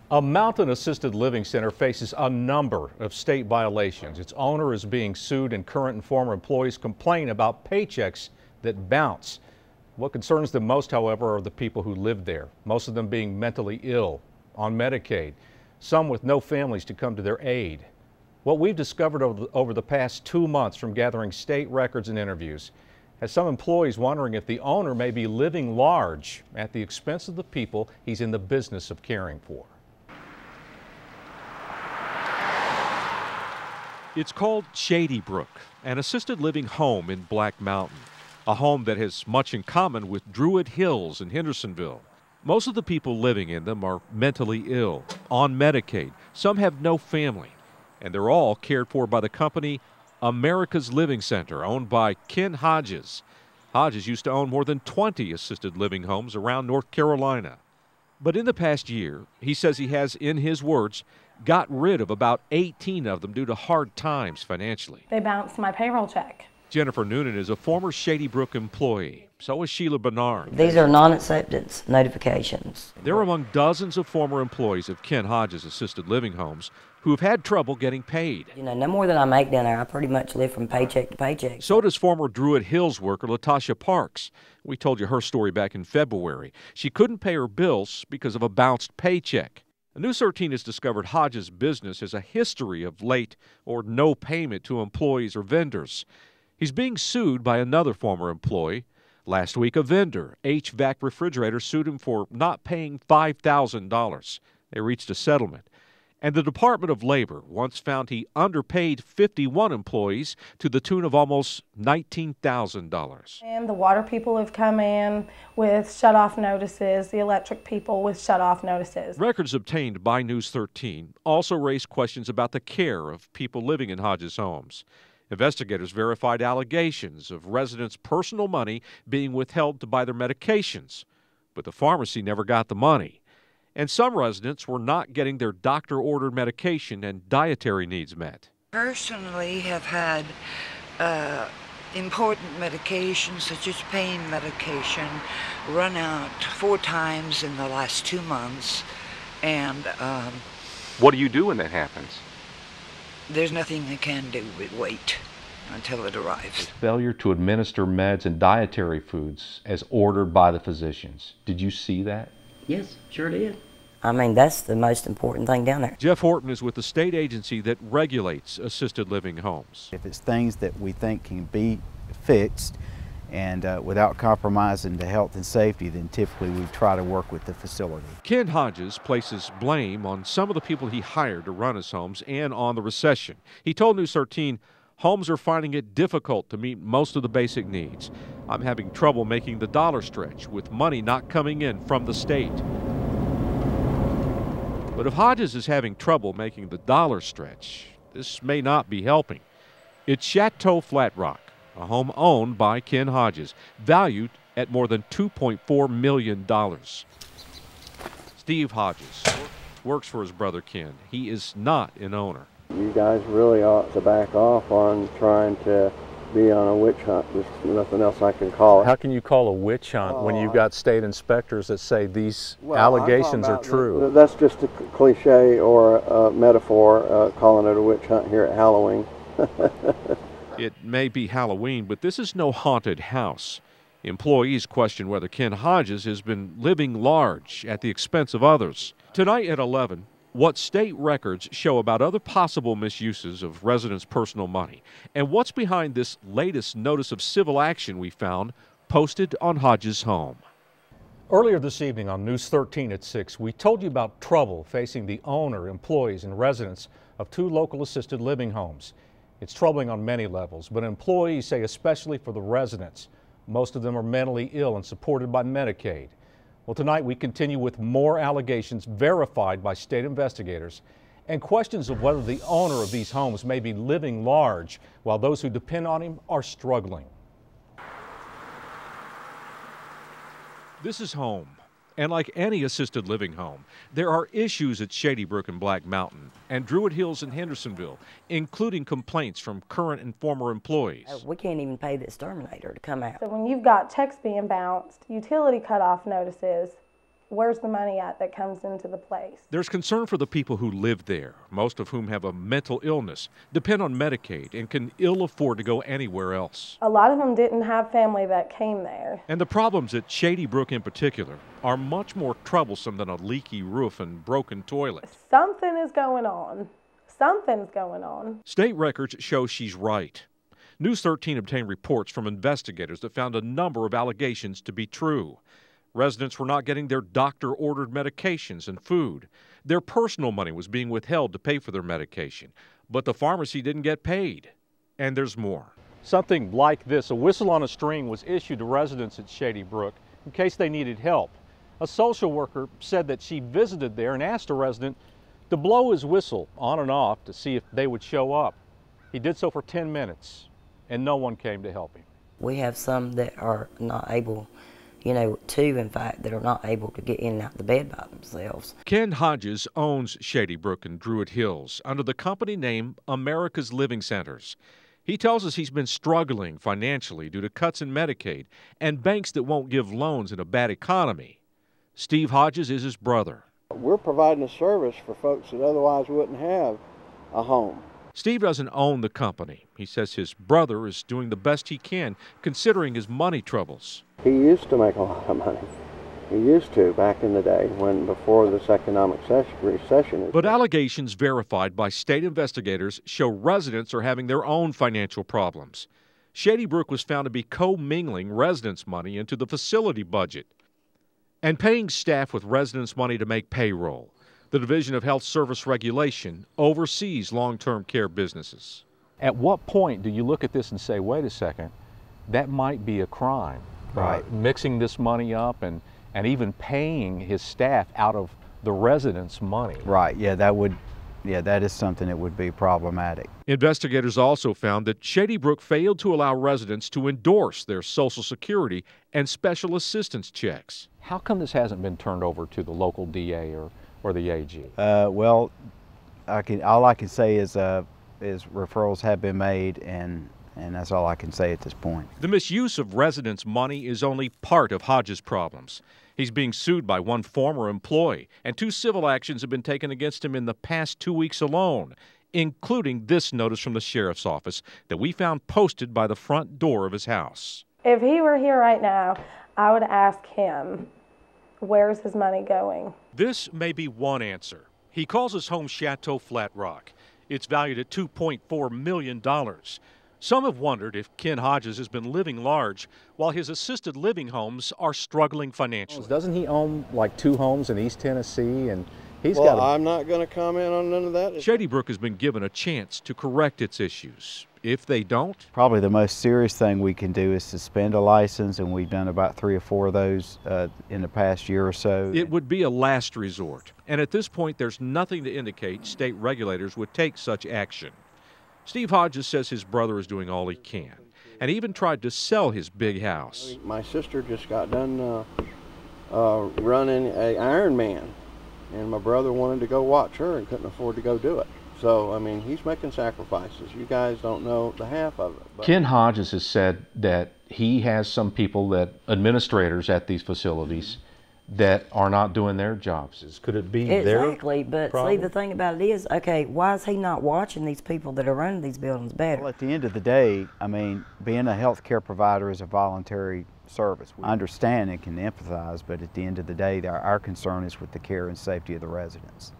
A Mountain Assisted Living Center faces a number of state violations. Its owner is being sued and current and former employees complain about paychecks that bounce. What concerns them most, however, are the people who live there, most of them being mentally ill, on Medicaid, some with no families to come to their aid. What we've discovered over the past 2 months from gathering state records and interviews has some employees wondering if the owner may be living large at the expense of the people he's in the business of caring for. It's called Shady Brook, an assisted living home in Black Mountain, a home that has much in common with Druid Hills in Hendersonville. Most of the people living in them are mentally ill, on Medicaid. Some have no family, and they're all cared for by the company America's Living Center, owned by Ken Hodges. Hodges used to own more than 20 assisted living homes around North Carolina. But in the past year, he says he has, in his words, got rid of about 18 of them due to hard times financially. They bounced my payroll check. Jennifer Noonan is a former Shady Brook employee. So is Sheila Bernard. These are non-acceptance notifications. They're among dozens of former employees of Ken Hodges Assisted Living Homes who have had trouble getting paid. You know, no more than I make down there. I pretty much live from paycheck to paycheck. So does former Druid Hills worker Latasha Parks. We told you her story back in February. She couldn't pay her bills because of a bounced paycheck. News 13 has discovered Hodges' business has a history of late or no payment to employees or vendors. He's being sued by another former employee. Last week, a vendor, HVAC Refrigerator, sued him for not paying $5,000. They reached a settlement. And the Department of Labor once found he underpaid 51 employees to the tune of almost $19,000. And the water people have come in with shut-off notices, the electric people with shut-off notices. Records obtained by News 13 also raised questions about the care of people living in Hodges' homes. Investigators verified allegations of residents' personal money being withheld to buy their medications, but the pharmacy never got the money. And some residents were not getting their doctor-ordered medication and dietary needs met. Personally have had important medications such as pain medication run out 4 times in the last 2 months, and what do you do when that happens? There's nothing they can do but wait until it arrives. Failure to administer meds and dietary foods as ordered by the physicians. Did you see that? Yes, sure did. I mean, that's the most important thing down there. Jeff Horton is with the state agency that regulates assisted living homes. If it's things that we think can be fixed and without compromising the health and safety, then typically we try to work with the facility. Ken Hodges places blame on some of the people he hired to run his homes and on the recession. He told News 13, homes are finding it difficult to meet most of the basic needs. I'm having trouble making the dollar stretch with money not coming in from the state. But if Hodges is having trouble making the dollar stretch, this may not be helping. It's Chateau Flat Rock, a home owned by Ken Hodges, valued at more than $2.4 million. Steve Hodges works for his brother Ken. He is not an owner. You guys really ought to back off on trying to be on a witch hunt. There's nothing else I can call it. How can you call a witch hunt when you've got state inspectors that say these allegations are true? That's just a cliche or a metaphor, calling it a witch hunt here at Halloween. It may be Halloween, but this is no haunted house. Employees question whether Ken Hodges has been living large at the expense of others. Tonight at 11, what state records show about other possible misuses of residents' personal money, and what's behind this latest notice of civil action we found posted on Hodges' home. Earlier this evening on News 13 at 6, we told you about trouble facing the owner, employees, and residents of 2 local assisted living homes. It's troubling on many levels, but employees say especially for the residents. Most of them are mentally ill and supported by Medicaid. Well, tonight we continue with more allegations verified by state investigators and questions of whether the owner of these homes may be living large while those who depend on him are struggling. This is home. And like any assisted living home, there are issues at Shady Brook and Black Mountain and Druid Hills in Hendersonville, including complaints from current and former employees. We can't even pay the exterminator to come out. So when you've got checks being bounced, utility cutoff notices, Where's the money at that comes into the place? There's concern for the people who live there, most of whom have a mental illness, depend on Medicaid, and can ill afford to go anywhere else. A lot of them didn't have family that came there. And the problems at Shady Brook in particular are much more troublesome than a leaky roof and broken toilet. Something is going on. Something's going on. State records show she's right. News 13 obtained reports from investigators that found a number of allegations to be true. Residents were not getting their doctor-ordered medications and food. Their personal money was being withheld to pay for their medication, but the pharmacy didn't get paid. And there's more. Something like this, a whistle on a string, was issued to residents at Shady Brook in case they needed help. A social worker said that she visited there and asked a resident to blow his whistle on and off to see if they would show up. He did so for 10 minutes, and no one came to help him. We have some that are not able, two, in fact, that are not able to get in and out of the bed by themselves. Ken Hodges owns Shady Brook and Druid Hills under the company name America's Living Centers. He tells us he's been struggling financially due to cuts in Medicaid and banks that won't give loans in a bad economy. Steve Hodges is his brother. We're providing a service for folks that otherwise wouldn't have a home. Steve doesn't own the company. He says his brother is doing the best he can considering his money troubles. He used to make a lot of money. He used to back in the day before this economic recession. But allegations verified by state investigators show residents are having their own financial problems. Shady Brook was found to be commingling residents' money into the facility budget and paying staff with residents' money to make payroll. The Division of Health Service Regulation oversees long-term care businesses. At what point do you look at this and say, wait a second, that might be a crime? Right. Mixing this money up and even paying his staff out of the residents' money. Right, that is something that would be problematic. Investigators also found that Shady Brook failed to allow residents to endorse their Social Security and special assistance checks. How come this hasn't been turned over to the local DA or the AG? Well, all I can say is referrals have been made, and that's all I can say at this point. The misuse of residents' money is only part of Hodges' problems. He's being sued by one former employee, and 2 civil actions have been taken against him in the past 2 weeks alone, including this notice from the sheriff's office that we found posted by the front door of his house. If he were here right now, I would ask him, where's his money going? This may be one answer. He calls his home Chateau Flat Rock. It's valued at $2.4 million. Some have wondered if Ken Hodges has been living large while his assisted living homes are struggling financially. Doesn't he own like 2 homes in East Tennessee? And I'm not going to comment on none of that. Shady Brook has been given a chance to correct its issues. If they don't, probably the most serious thing we can do is suspend a license, and we've done about 3 or 4 of those in the past year or so. It would be a last resort, and at this point there's nothing to indicate state regulators would take such action. Steve Hodges says his brother is doing all he can, and even tried to sell his big house. My sister just got done running an Ironman, and my brother wanted to go watch her and couldn't afford to go do it. So, I mean, he's making sacrifices. You guys don't know the half of it. But Ken Hodges has said that he has some people, administrators at these facilities, that are not doing their jobs. Could it be Exactly, but problem? see, the thing about it is, okay, why is he not watching these people that are running these buildings better? Well, at the end of the day, I mean, being a health care provider is a voluntary service. We understand and can empathize, but at the end of the day, our concern is with the care and safety of the residents.